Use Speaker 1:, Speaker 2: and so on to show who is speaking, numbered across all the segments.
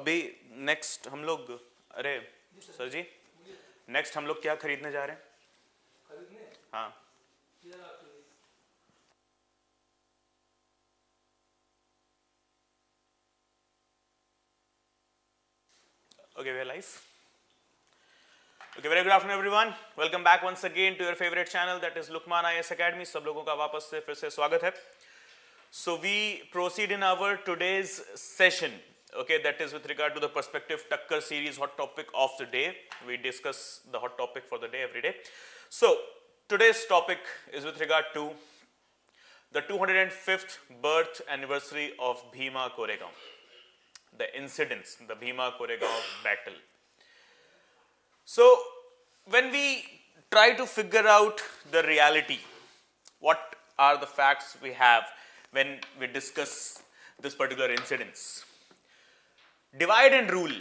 Speaker 1: अभी नेक्स्ट हम लोग, अरे सर जी, नेक्स्ट हम लोग क्या खरीदने जा रहे हैं? खरीदने? हाँ, okay, we're live. Okay, very good afternoon everyone. Welcome back once again to your favorite channel, that is Lukmaan IAS Academy. सब लोगों का वापस से फिर से स्वागत है. So we proceed in our today's session. Okay, that is with regard to the perspective Takkar series hot topic of the day. We discuss the hot topic for the day every day. So today's topic is with regard to the 205th birth anniversary of Bhima Koregaon. The incidents, the Bhima Koregaon battle. So when we try to figure out the reality, what are the facts we have when we discuss this particular incidents? Divide and rule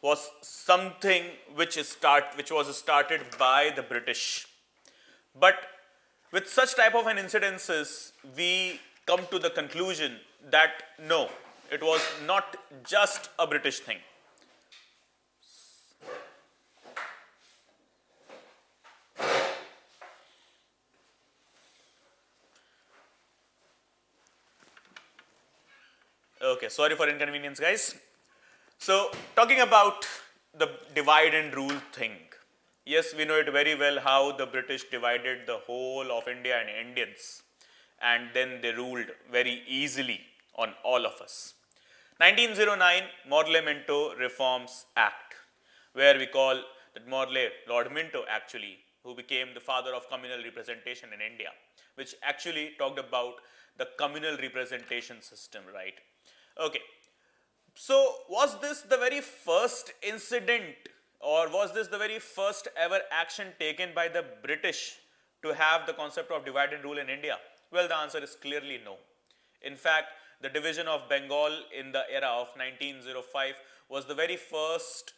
Speaker 1: was something which was started by the British. But with such type of an incidences, we come to the conclusion that no, it was not just a British thing. Okay, sorry for inconvenience, guys. So, talking about the divide and rule thing. Yes, we know it very well how the British divided the whole of India and Indians, and then they ruled very easily on all of us. 1909 Morley Minto Reforms Act, where we call that Morley, Lord Minto actually, who became the father of communal representation in India, which actually talked about the communal representation system, right? Okay. So, was this the very first incident, or was this the very first ever action taken by the British to have the concept of divide and rule in India? Well, the answer is clearly no. In fact, the division of Bengal in the era of 1905 was the very first,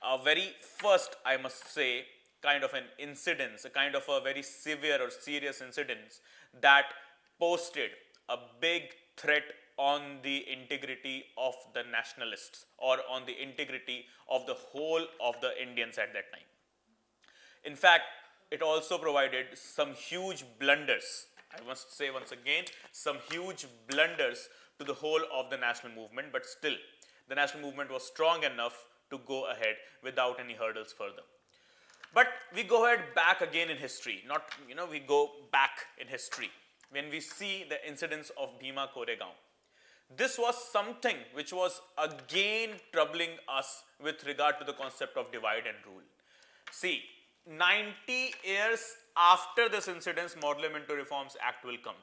Speaker 1: I must say, kind of an incident, a kind of a very severe or serious incident that posted a big threat on the integrity of the nationalists, or on the integrity of the whole of the Indians at that time. In fact, it also provided some huge blunders, I must say once again, some huge blunders to the whole of the national movement, but still the national movement was strong enough to go ahead without any hurdles further. But we go ahead back again in history, we go back in history when we see the incidents of Bhima Koregaon. This was something which was again troubling us with regard to the concept of divide and rule. See, 90 years after this incident, Morley Minto Reforms Act will come,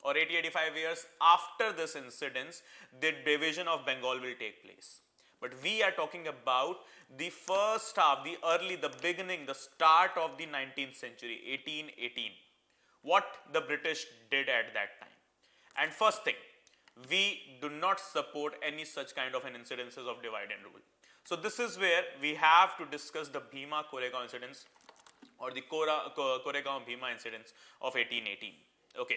Speaker 1: or 80-85 years after this incident, the division of Bengal will take place. But we are talking about the first half, the beginning, the start of the 19th century, 1818. What the British did at that time. And first thing, we do not support any such kind of an incidences of divide and rule. So this is where we have to discuss the Bhima Koregaon incidents, or the Koregaon Bhima incidents of 1818. Okay.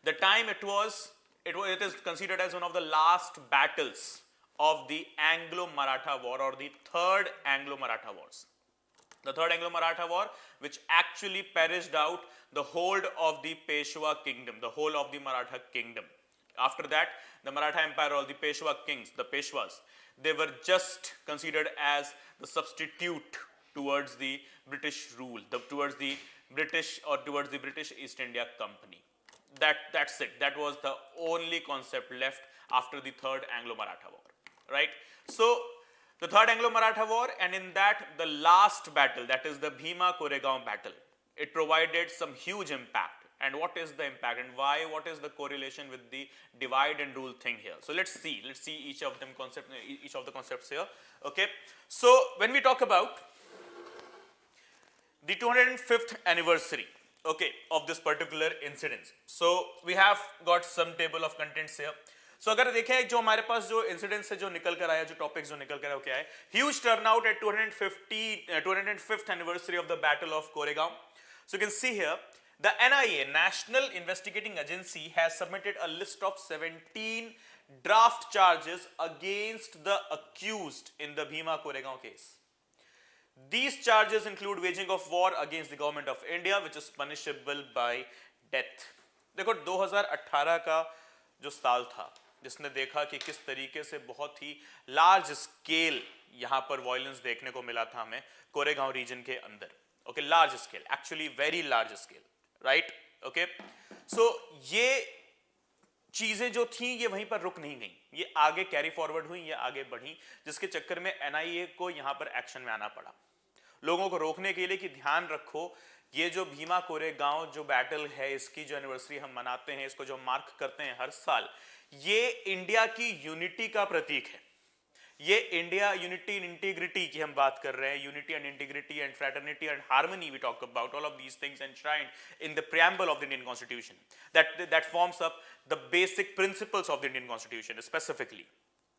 Speaker 1: The time it is considered as one of the last battles of the Anglo-Maratha War, or the Third Anglo-Maratha Wars. The Third Anglo-Maratha War, which actually perished out the whole of the Peshwa kingdom, the whole of the Maratha kingdom. After that, the Maratha Empire, or the Peshwa kings, the Peshwas, they were just considered as the substitute towards the British rule, towards the British East India Company. That's it. That was the only concept left after the Third Anglo-Maratha War, right? So, the Third Anglo-Maratha War, and in that, the last battle, that is the Bhima Koregaon battle, it provided some huge impact. And what is the impact, and why? What is the correlation with the divide and rule thing here? So let's see each of the concepts here. Okay. So when we talk about the 205th anniversary, okay, of this particular incident, so we have got some table of contents here. So अगर देखें जो हमारे पास जो incidents है जो निकल कर आया, जो topics जो निकल कर आया, क्या है? Huge turnout at 205th anniversary of the Battle of Koregaon. So you can see here, the NIA, National Investigating Agency, has submitted a list of 17 draft charges against the accused in the Bhima Koregaon case. These charges include waging of war against the government of India, which is punishable by death. देखो 2018 का जो साल था जिसने देखा कि किस तरीके से बहुत ही लार्ज स्केल यहाँ पर वायलेंस देखने को मिला था हमें कोरेगांव रीजन के अंदर. Okay, large scale, actually very large scale, right. Okay, so ये चीजें जो थी ये वहीं पर रुक नहीं गई, ये आगे कैरी फॉरवर्ड हुई, ये आगे बढ़ी, जिसके चक्कर में एनआईए को यहां पर एक्शन में आना पड़ा लोगों को रोकने के लिए कि ध्यान रखो ये जो भीमा कोरेगांव जो बैटल है इसकी जो एनिवर्सरी हम मनाते हैं, इसको जो मार्क करते हैं हर साल, ये इंडिया की यूनिटी का प्रतीक है. ये इंडिया यूनिटी एंड इंटीग्रिटी की हम बात कर रहे हैं. Unity and integrity and fraternity and harmony we talk about, all of these things enshrined in the preamble of the Indian Constitution that forms up the basic principles of the Indian Constitution specifically,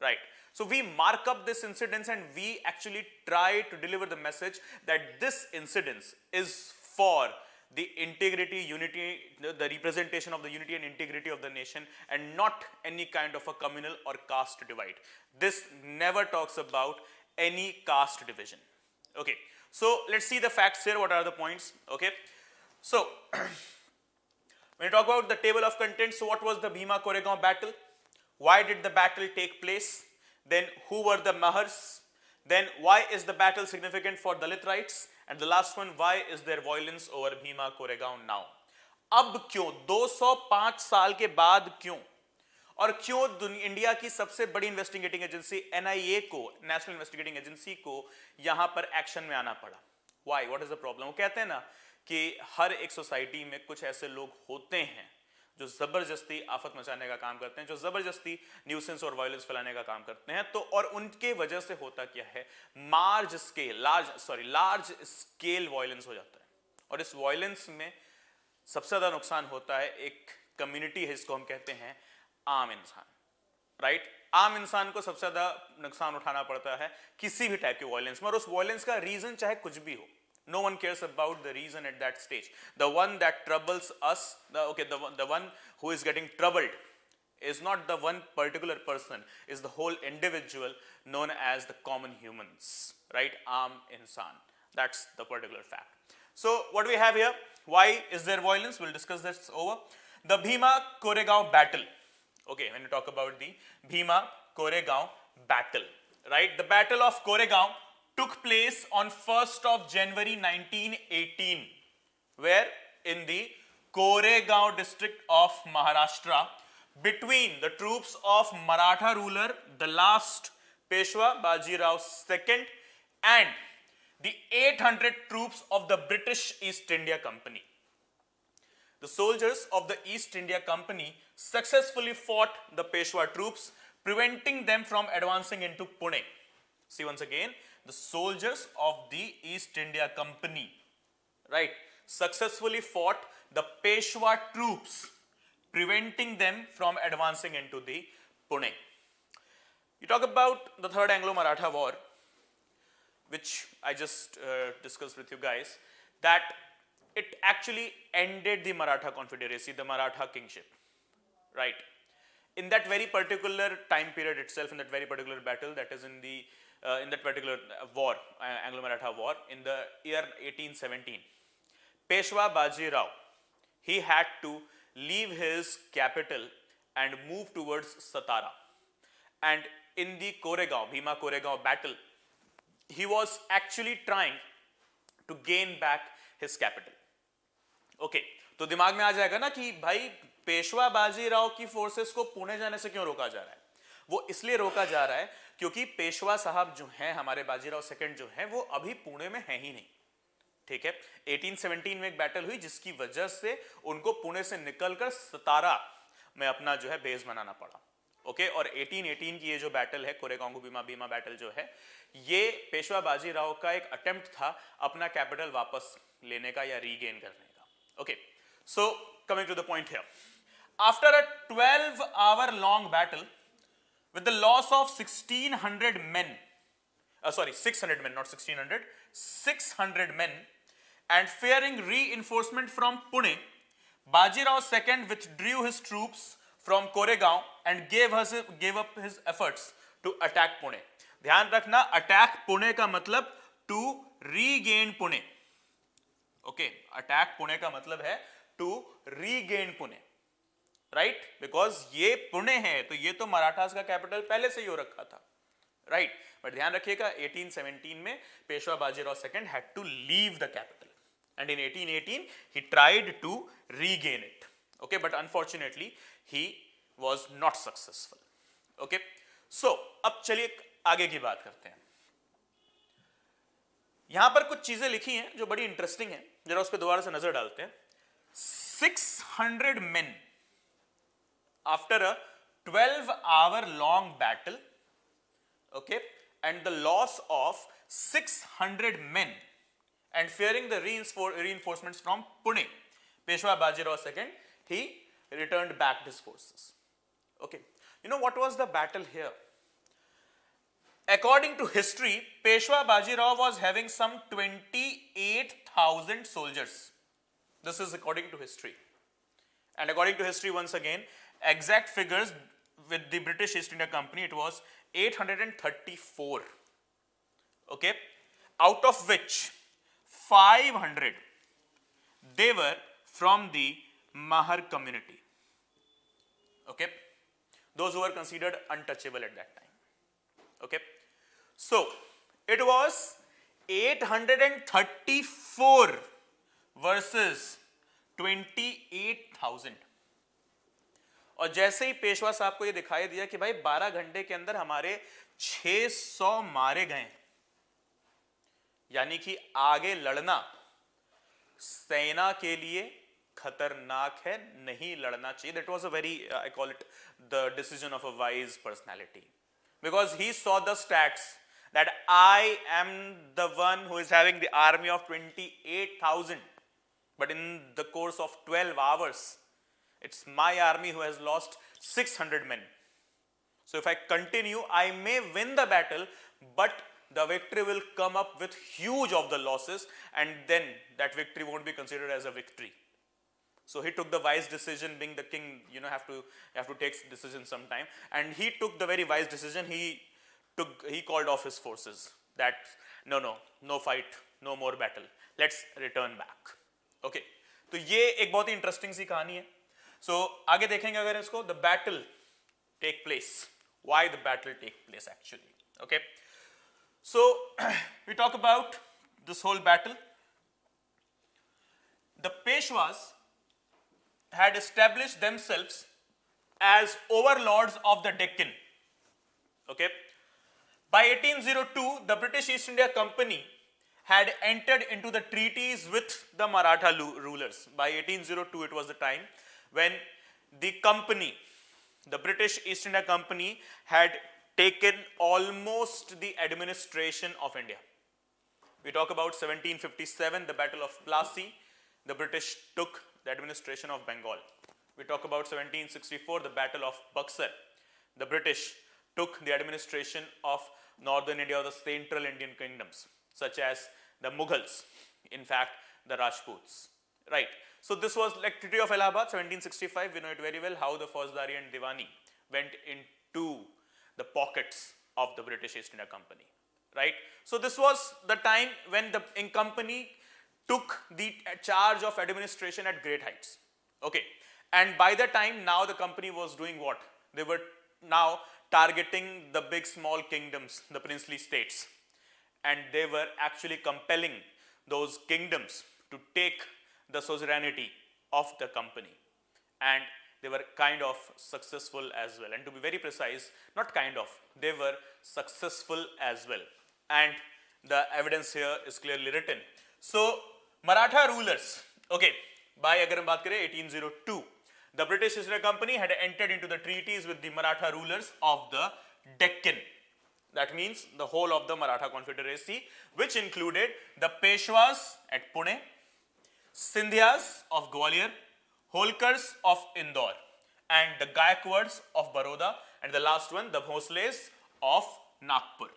Speaker 1: right? So we mark up this incidence and we actually try to deliver the message that this incidence is for the integrity, unity, the representation of the unity and integrity of the nation, and not any kind of a communal or caste divide. This never talks about any caste division. Okay, so let's see the facts here. What are the points? Okay, so when you talk about the table of contents, so what was the Bhima Koregaon battle? Why did the battle take place? Then who were the Mahars? Then why is the battle significant for Dalit rights? And the last one, why is there violence over Bhima Koregaon now? अब क्यों 205 साल के बाद क्यों, और क्यों India की सबसे बड़ी इन्वेस्टिगेटिंग एजेंसी एनआईए को, नेशनल इन्वेस्टिगेटिंग एजेंसी को यहां पर एक्शन में आना पड़ा? Why? What is the problem? वो कहते हैं ना कि हर एक सोसाइटी में कुछ ऐसे लोग होते हैं जो जबरदस्ती आफत मचाने का काम करते हैं, जो जबरदस्ती न्यूसेंस और वायलेंस फैलाने का काम करते हैं. तो और उनके वजह से होता क्या है, लार्ज स्केल वायलेंस हो जाता है. और इस वायलेंस में सबसे ज्यादा नुकसान होता है एक कम्युनिटी है जिसको हम कहते हैं आम इंसान, राइट. आम इंसान को सबसे ज्यादा नुकसान उठाना पड़ता है किसी भी टाइप के वायलेंस में, और उस वायलेंस का रीजन चाहे कुछ भी हो. No one cares about the reason at that stage. The one that troubles us, the one who is getting troubled is not the one particular person, is the whole individual known as the common humans, right? Aam insan. That's the particular fact. So what we have here, why is there violence? We'll discuss this over. The Bhima Koregaon battle. Okay, when you talk about the Bhima Koregaon battle, right? The battle of Koregaon took place on 1st of January 1918, where in the Koregaon district of Maharashtra, between the troops of Maratha ruler, the last Peshwa Bajirao II, and the 800 troops of the British East India Company. The soldiers of the East India Company successfully fought the Peshwa troops, preventing them from advancing into Pune. See once again, the soldiers of the East India Company, right, successfully fought the Peshwa troops, preventing them from advancing into the Pune. You talk about the Third Anglo-Maratha War, which I just discussed with you guys, that it actually ended the Maratha Confederacy, the Maratha kingship, right? In that very particular time period itself, in that very particular battle, that is in that particular war, Anglo-Maratha War, in the year 1817, Peshwa Bajirao, he had to leave his capital and move towards Satara. And in the Koregaon, Bhima Koregaon battle, he was actually trying to gain back his capital. Okay, तो दिमाग में आ जाएगा ना कि भाई पेशवा बाजीराव की forces को पुणे जाने से क्यों रोका जा रहा है? वो इसलिए रोका जा रहा है क्योंकि पेशवा साहब जो हैं, हमारे बाजीराव सेकंड जो हैं, वो अभी पुणे में हैं ही नहीं. ठीक है, 1817 में एक बैटल हुई जिसकी वजह से उनको पुणे से निकलकर सतारा में अपना जो है बेस बनाना पड़ा. ओके, और 1818 की ये जो बैटल है, कोरेगांव भीमा बैटल जो है, ये पेशवा बाजीराव का एक अटेम्प्ट था अपना कैपिटल वापस लेने का या रीगेन करने का. Okay, so coming to the point here, after a 12-hour long battle with the loss of 600 men, not 1600, 600 men, and fearing reinforcement from Pune, Bajirao II withdrew his troops from Koregaon and gave up his efforts to attack Pune. ध्यान रखना, attack Pune का मतलब to regain Pune. Okay, attack Pune का मतलब है to regain Pune, right? Because ये पुणे है तो ये तो मराठास का कैपिटल पहले से ही हो रखा था, right? But ध्यान रखिएगा 1817 में Peshwa Bajirao second had to leave the capital and in 1818 he tried to regain it. Okay, but unfortunately he was not successful. Okay, so अब चलिए आगे की बात करते हैं. यहां पर कुछ चीजें लिखी हैं जो बड़ी इंटरेस्टिंग हैं, जरा उस पर दोबारा से नजर डालते हैं. 600 men after a 12-hour long battle, okay, and the loss of 600 men and fearing the reinforcements from Pune, Peshwa Bajirao II, he returned back his forces. Okay, you know what was the battle here? According to history, Peshwa Bajirao was having some 28,000 soldiers. This is according to history. And according to history, once again, exact figures with the British East India Company, it was 834. Okay, out of which 500 they were from the Mahar community. Okay, those who were considered untouchable at that time. Okay, so it was 834 versus 28,000. और जैसे ही पेशवा साहब को ये दिखाई दिया कि भाई 12 घंटे के अंदर हमारे 600 मारे गए, यानी कि आगे लड़ना सेना के लिए खतरनाक है, नहीं लड़ना चाहिए. That was a very, I call it the decision of a wise personality, because he saw the stats that I am the one who is having the army of 28,000, but in the course of 12 hours, it's my army who has lost 600 men. So if I continue, I may win the battle, but the victory will come up with huge of the losses, and then that victory won't be considered as a victory. So he took the wise decision, being the king, you know, have to take decisions sometime, and he took the very wise decision. He called off his forces that no fight, no more battle, let's return back. Okay, तो ये एक बहुत ही interesting सी कहानी है. So आगे देखेंगे अगर इसको, the battle take place, why the battle take place actually. Okay, so we talk about this whole battle. The Peshwas had established themselves as overlords of the Deccan. Okay, by 1802 the British East India Company had entered into the treaties with the Maratha rulers. By 1802 it was the time when the company, the British East India Company, had taken almost the administration of India. We talk about 1757, the Battle of Plassey, the British took the administration of Bengal. We talk about 1764, the Battle of Buxar, the British took the administration of northern India or the central Indian kingdoms, such as the Mughals, in fact the Rajputs, right? So this was like Treaty of Allahabad, 1765, we know it very well how the Fauzdari and Diwani went into the pockets of the British East India Company, right? So this was the time when the company took the charge of administration at great heights. Okay, and by the time now the company was doing what? They were now targeting the big small kingdoms, the princely states, and they were actually compelling those kingdoms to take the suzerainty of the company, and they were kind of successful as well. And to be very precise, not kind of, they were successful as well, and the evidence here is clearly written. So Maratha rulers, okay, by agar hum baat kare 1802, the British East India Company had entered into the treaties with the Maratha rulers of the Deccan. That means the whole of the Maratha Confederacy, which included the Peshwas at Pune, Sindhyas of Gwalior, Holkars of Indore, and the Gaikwads of Baroda, and the last one, the Bhosles of Nagpur.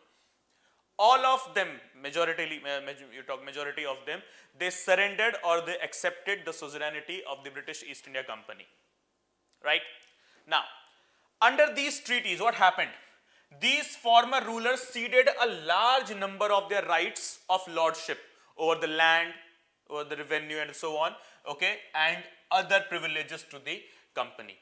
Speaker 1: All of them, majority of them, they surrendered or they accepted the suzerainty of the British East India Company, right? Now, under these treaties, what happened? These former rulers ceded a large number of their rights of lordship over the land, over the revenue, and so on, okay, and other privileges to the company.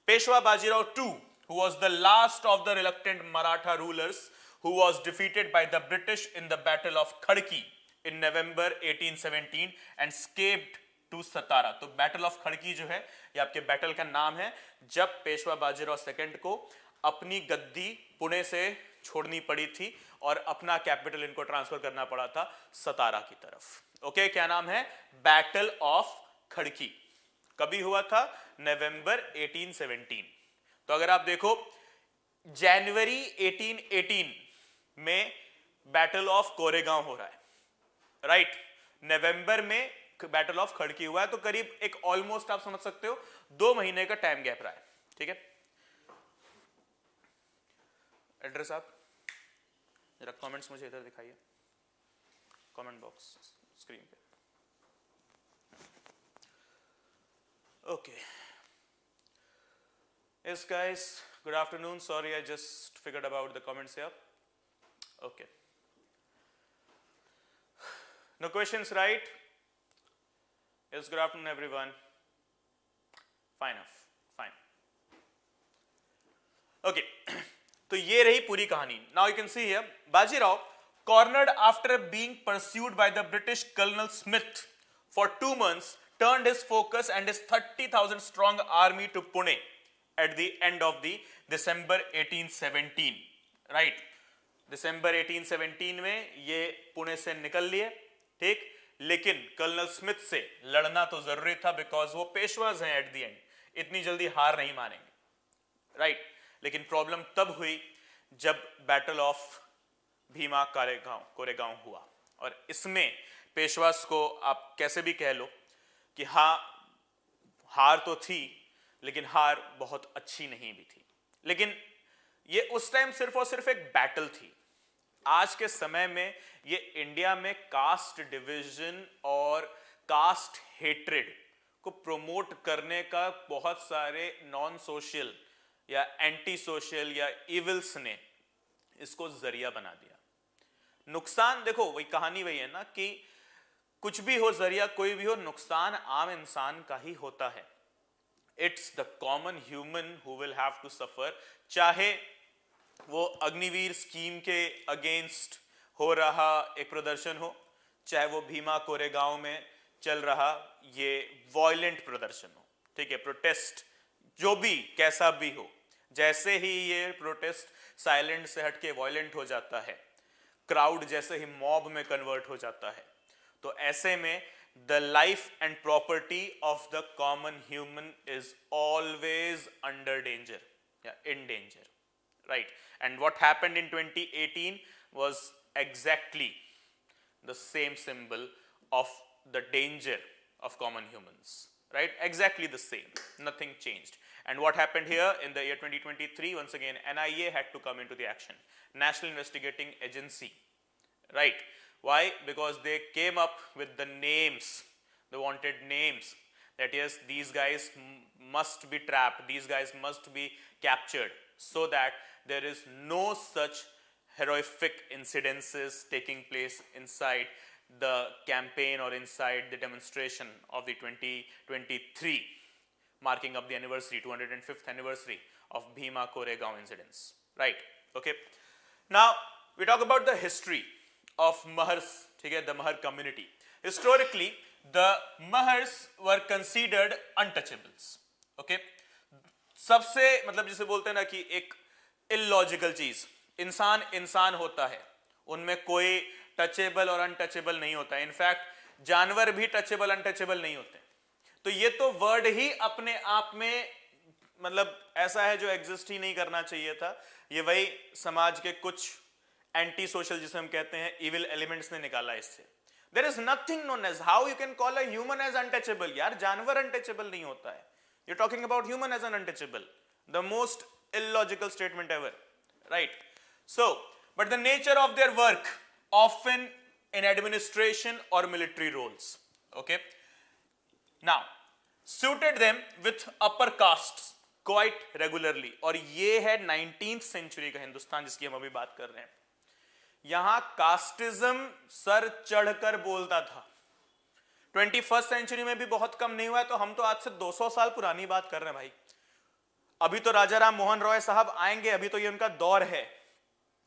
Speaker 1: Peshwa Bajirao II, who was the last of the reluctant Maratha rulers, who was defeated by the British in the Battle of Khadki in November 1817 and escaped to Satara. तो battle of खड़की जो है ये आपके battle का नाम है जब Peshwa Bajirao second को अपनी गद्दी पुणे से छोड़नी पड़ी थी और अपना कैपिटल इनको ट्रांसफर करना पड़ा था सतारा की तरफ। ओके, क्या नाम है? बैटल ऑफ खड़की। कभी हुआ था? नवंबर 1817। तो अगर आप देखो जनवरी 1818 में बैटल ऑफ कोरेगांव हो रहा है, राइट? नवंबर में बैटल ऑफ खड़की हुआ है, तो करीब एक ऑलमोस्ट आप समझ सकते हो 2 महीने का टाइम गैप रहा है। ठीक है, एड्रेस आप जरा कमेंट्स मुझे इधर दिखाइए, कमेंट बॉक्स स्क्रीन पे। Okay, yes guys, good afternoon. Sorry, I just figured about the comments here. Okay, no questions, right? Yes, good afternoon everyone. Fine enough, fine. Okay, तो ये रही पूरी कहानी। Now you can see here, Bajirao, cornered after being pursued by the British Colonel Smith for 2 months, turned his focus and his 30,000 strong army to Pune at the end of the December 1817, right? December 1817 में ये पुणे से निकल लिए, ठीक? लेकिन colonel Smith से लड़ना तो जरूरी था बिकॉज वो पेशवाज हैं एट द एंड, इतनी जल्दी हार नहीं मानेंगे, राइट? लेकिन प्रॉब्लम तब हुई जब बैटल ऑफ भीमा कोरेगांव हुआ, और इसमें पेशवास को आप कैसे भी कह लो कि हाँ, हार तो थी लेकिन हार बहुत अच्छी नहीं भी थी। लेकिन ये उस टाइम सिर्फ और सिर्फ एक बैटल थी। आज के समय में ये इंडिया में कास्ट डिवीजन और कास्ट हेट्रेड को प्रमोट करने का बहुत सारे नॉन सोशल या एंटी सोशल या इविल्स ने इसको जरिया बना दिया। नुकसान देखो, वही कहानी वही है ना कि कुछ भी हो, जरिया कोई भी हो, नुकसान आम इंसान का ही होता है। It's the common human who will have to suffer, चाहे वो अग्निवीर स्कीम के अगेंस्ट हो रहा एक प्रदर्शन हो, चाहे वो भीमा कोरेगांव में चल रहा ये वॉयलेंट प्रदर्शन हो, ठीक है, प्रोटेस्ट, जो भी कैसा भी हो। जैसे ही ये प्रोटेस्ट साइलेंट से हटके वॉयलेंट हो जाता है, क्राउड जैसे ही मॉब में कन्वर्ट हो जाता है, तो ऐसे में the life and property of the common human is always under danger या in danger, right? And what happened in 2018 was exactly the same symbol of the danger of common humans, right? Exactly the same, nothing changed. And what happened here in the year 2023, once again NIA had to come into the action, National Investigating Agency, right? Why? Because they came up with the names, the wanted names, that yes, these guys must be trapped, these guys must be captured, so that there is no such horrific incidences taking place inside the campaign or inside the demonstration of the 2023, marking up the anniversary, 205th anniversary of Bhima Koregaon incidents, right? Okay, now we talk about the history of Mahars, the Mahar community. Historically, the Mahars were considered untouchables, okay? सबसे मतलब जिसे बोलते हैं ना कि एक illogical चीज, इंसान होता है, उनमें कोई टचेबल और अनटचेबल नहीं होता है। इनफैक्ट जानवर भी टचेबल अनटचेबल नहीं होते। तो ये तो वर्ड ही अपने आप में मतलब ऐसा है जो एग्जिस्ट ही नहीं करना चाहिए था। ये वही समाज के कुछ एंटी सोशल जिसे हम कहते हैं इविल एलिमेंट्स ने निकाला इससे। There is nothing known as how you can call a human as untouchable. यार जानवर अनटचेबल नहीं होता है। You're talking about human as an untouchable, the most illogical statement ever, right? So, but the nature of their work, often in administration or military roles, okay, now suited them with upper castes quite regularly. और ये है 19th century का हिंदुस्तान जिसकी हम अभी बात कर रहे हैं। यहां कास्टिज्म सर चढ़कर बोलता था। 21st सेंचुरी में भी बहुत कम नहीं हुआ है, तो हम तो आज से 200 साल पुरानी बात कर रहे हैं भाई। अभी तो राजा राम मोहन रॉय साहब आएंगे, अभी तो ये उनका दौर है,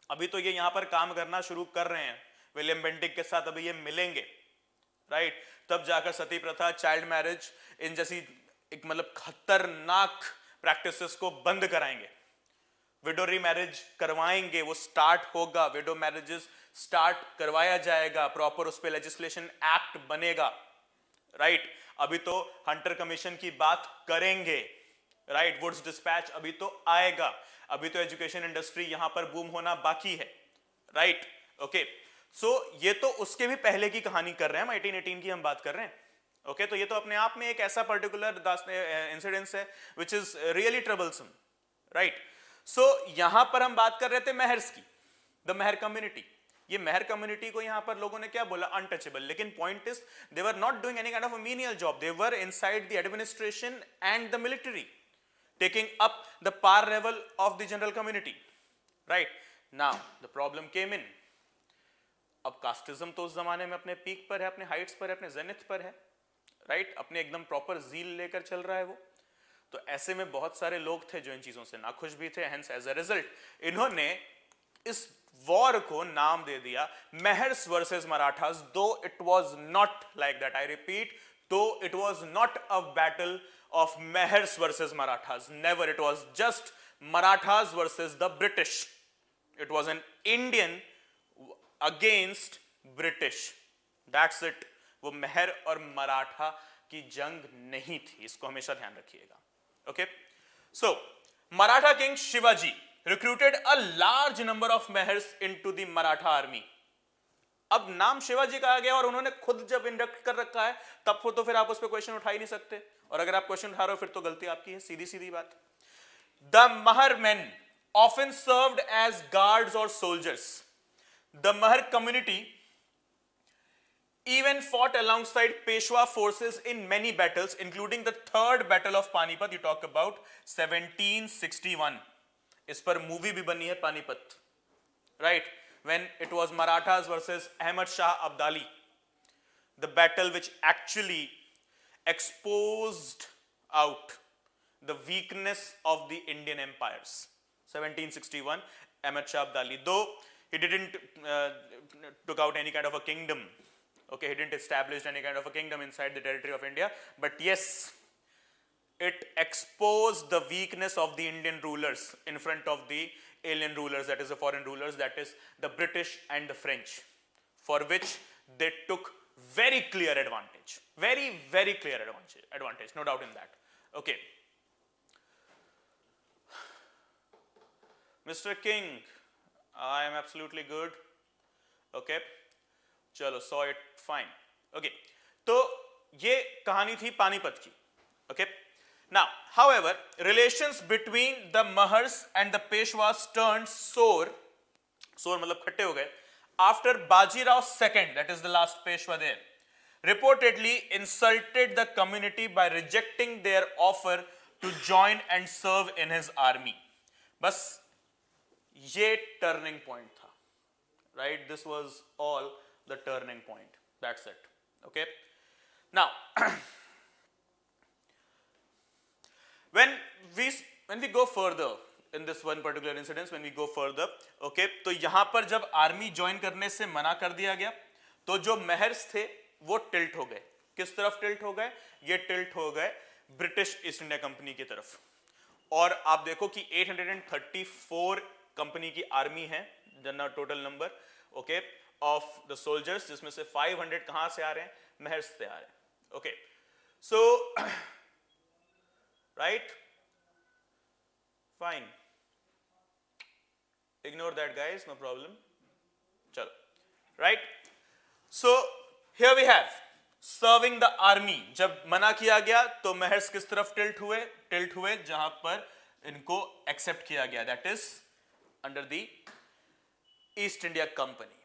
Speaker 1: अभी तो ये यहां पर काम करना शुरू कर रहे हैं, विलियम बेंटिक के साथ अभी ये मिलेंगे, राइट। तब जाकर सती प्रथा, चाइल्ड मैरिज, इन जैसी एक मतलब खतरनाक प्रैक्टिसेस को बंद कराएंगे, विडो रीमैरिज करवाएंगे, वो स्टार्ट होगा, विडो मैरिजेस स्टार्ट करवाया जाएगा, प्रॉपर उस पर लेजिस्लेशन एक्ट बनेगा, राइट। अभी तो हंटर कमीशन की बात करेंगे, राइट। वुड्स डिस्पैच अभी तो आएगा, अभी तो एजुकेशन इंडस्ट्री यहां पर बूम होना बाकी है, राइट। ओके, सो ये तो उसके भी पहले की कहानी कर रहे हैं हम, 1818 की हम बात कर रहे हैं। ओके, तो ये तो अपने आप में एक ऐसा पर्टिकुलर इंसिडेंस है which is really troublesome, right. So यहां पर हम बात कर रहे थे मेहर्स की, द मेहर कम्युनिटी। ये मेहर कम्युनिटी को यहां पर लोगों ने क्या बोला, अनटचेबल। लेकिन point is they were not doing any kind of a menial job, they were inside the administration and the military, taking up the par level of the general community, right. Now the problem came in. अब casteism तो उस जमाने में अपने peak पर है, अपने Heights पर है, अपने जेनिथ पर है, राइट, अपने एकदम प्रॉपर जील लेकर चल रहा है वो। तो ऐसे में बहुत सारे लोग थे जो इन चीजों से नाखुश भी थे, हेंस एज अ रिजल्ट इन्होंने इस वॉर को नाम दे दिया मेहर्स versus Marathas, though it was not like that, I repeat, though it was not a battle of Meher's versus Marathas. Never. It was just Marathas versus the British. It was an Indian against British. That's it. वो मेहर और मराठा की जंग नहीं थी, इसको हमेशा ध्यान रखिएगा। Okay? So, Maratha king Shivaji recruited a large number of Mehers into the Maratha army. अब नाम शिवाजी का आ गया और उन्होंने खुद जब इंडक्ट कर रखा है, तब तो फिर आप उस पर क्वेश्चन उठा ही नहीं सकते, और अगर आप क्वेश्चन उठा रहे हो फिर तो गलती आपकी है, सीधी सीधी बात। The Mahar men often served as guards or soldiers. The Mahar community even fought alongside Peshwa forces in many battles, including the third battle of Panipat. You talk about 1761. इस पर मूवी भी बनी है Panipat, right? When it was Marathas versus Ahmad Shah Abdali, the battle which actually exposed out the weakness of the Indian empires. 1761, Ahmad Shah Abdali, though he didn't took out any kind of a kingdom, okay, he didn't establish any kind of a kingdom inside the territory of India, but yes, it exposed the weakness of the Indian rulers in front of the alien rulers, that is the foreign rulers, that is the British and the French, for which they took very clear advantage, very very clear advantage, no doubt in that. Okay, Mr. King, I am absolutely good. Okay, chalo, saw it, fine. Okay, तो ये कहानी थी पानीपत की। Okay, now however relations between the Mahars and the Peshwas turned sour मतलब खट्टे हो गए after Bajirao II, that is the last Peshwa there, reportedly insulted the community by rejecting their offer to join and serve in his army. बस ये turning point था, right? This was all the turning point. That's it. Okay, now when we go further in this one particular incident, when we go further, okay, तो यहां पर जब army join करने से मना कर दिया गया, तो जो मेहर्स थे वो टिल्ट हो गए। किस तरफ टिल्ट हो गए? ये टिल्ट हो गए ब्रिटिश ईस्ट इंडिया कंपनी की तरफ। और आप देखो कि 834 कंपनी की आर्मी है, general total number, okay, of the soldiers, जिसमें से 500 कहां से आ रहे हैं? मेहर्स से आ रहे हैं। Okay, so right, fine, ignore that guys, no problem, chalo, right. So here we have serving the army. जब मना किया गया तो मेहर्स किस तरफ टिल्ट हुए? जहां पर इनको एक्सेप्ट किया गया, that is under the East India Company,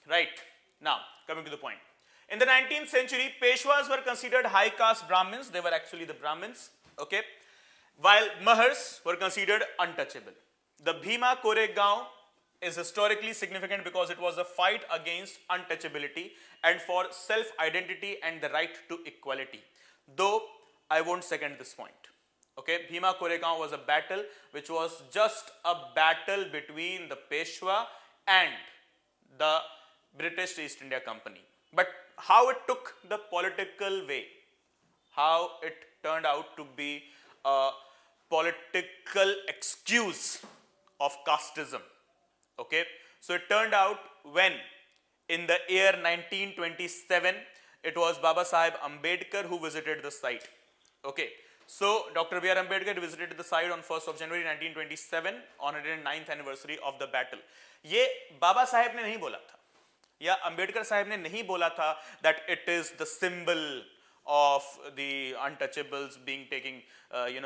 Speaker 1: right. Now coming to the point, in the 19th century Peshwas were considered high caste Brahmins. They were actually the Brahmins. Okay, while Mahars were considered untouchable. The Bhima Koregaon is historically significant because it was a fight against untouchability and for self-identity and the right to equality. Though I won't second this point. Okay, Bhima Koregaon was a battle which was just a battle between the Peshwa and the British East India Company. But how it took the political way, how it turned out to be a political excuse of casteism. Okay, so it turned out when in the year 1927, it was Baba Sahib Ambedkar who visited the site. Okay, so Dr. B.R. Ambedkar visited the site on 1st of January 1927 on 109th anniversary of the battle. ये बाबा साहेब ने नहीं बोला था या अंबेडकर साहब ने नहीं बोला था that it is the symbol of the untouchables being taking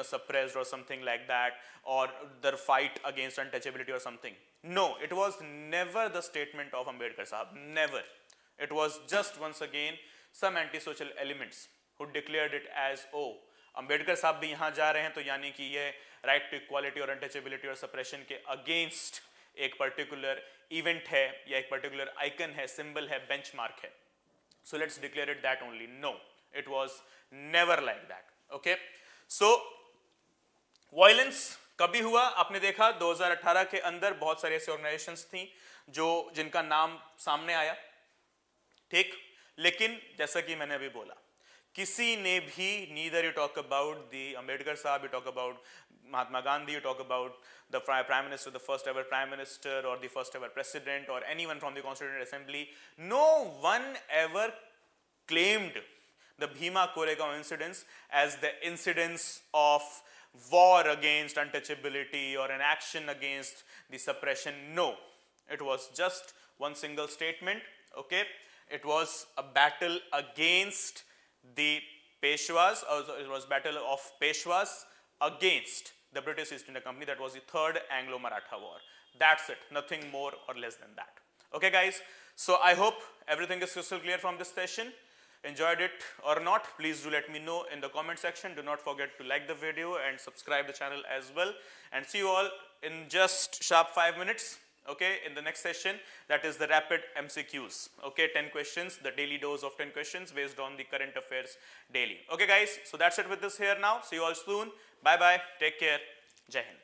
Speaker 1: suppressed or something like that, or the fight against untouchability or something. No, it was never the statement of Ambedkar Sahab, never. It was just once again some anti-social elements who declared it as, oh, Ambedkar Sahab भी यहाँ जा रहे हैं तो यानी कि ये right to equality और untouchability और suppression के against एक particular event है या एक particular icon है, symbol है, benchmark है. So let's declare it that only. No, it was never like that. Okay, so violence कभी हुआ आपने देखा 2018 के अंदर बहुत सारी ऐसी ऑर्गेनाइजेशंस थी जो जिनका नाम सामने आया, ठीक, लेकिन जैसा कि मैंने अभी बोला किसी ने भी neither you talk about the Ambedkar Sahab, you talk about Mahatma Gandhi, you talk about the Prime Minister, the first ever Prime Minister or the first ever President or anyone from the Constituent Assembly, no one ever claimed the Bhima Koregaon incidents as the incidents of war against untouchability or an action against the suppression. No, it was just one single statement. Okay, it was a battle against the Peshwas, it was battle of Peshwas against the British East India Company. That was the third Anglo-Maratha war. That's it, nothing more or less than that. Okay guys, so I hope everything is crystal clear from this session. Enjoyed it or not, please do let me know in the comment section. Do not forget to like the video and subscribe the channel as well. And see you all in just sharp 5 minutes. Okay, in the next session, that is the rapid MCQs. Okay, 10 questions, the daily dose of 10 questions based on the current affairs daily. Okay guys, so that's it with this here now. See you all soon. Bye bye. Take care. Jai Hind.